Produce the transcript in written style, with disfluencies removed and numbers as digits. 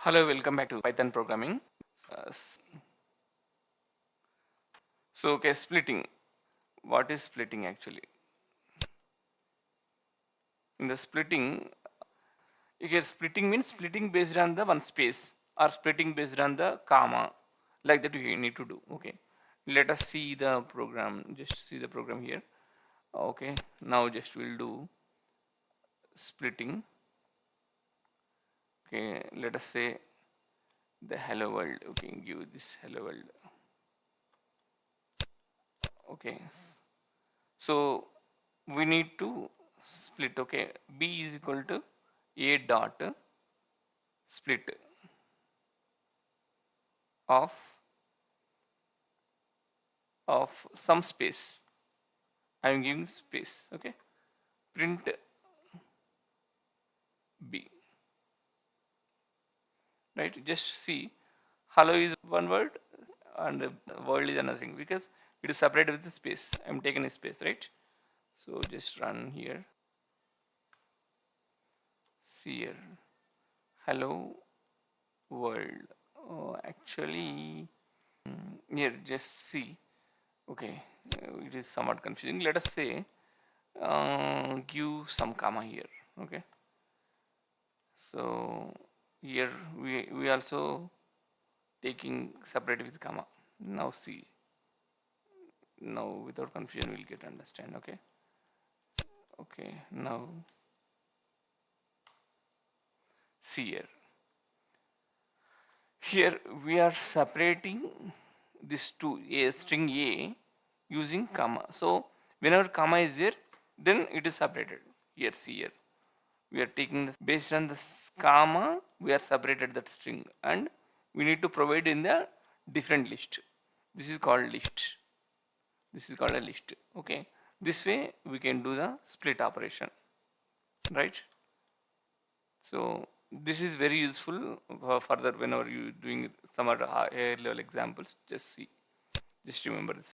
Hello, welcome back to Python programming. Uh, s- okay, splitting. What is splitting actually? In the splitting, okay, splitting means splitting based on the one space or splitting based on the comma. Like that we need to do. Okay, let us see the program. Just see the program here. Okay, now just we'll do splitting. Okay, let us say the hello world. Okay, give this hello world. Okay, so we need to split. Okay, b is equal to a dot split of some space. I am giving space. Okay, print b. Right, just see hello is one word and world is another thing because it is separated with the space. I'm taking a space, right? So just run here. See here, hello world. Oh, actually, here just see. Okay, it is somewhat confusing. Let us say give some comma here. Okay, so here we also taking separate with comma. Now see, now without confusion we'll get understand. Okay, okay, now see here. Here we are separating this to a string a using comma. So whenever comma is here, then it is separated. Here see here, we are taking this based on the comma, we are separated that string and we need to provide in the different list. This is called list. This is called a list. Okay, this way we can do the split operation, right? So this is very useful for further whenever you doing some other higher level examples. Just see, just remember this.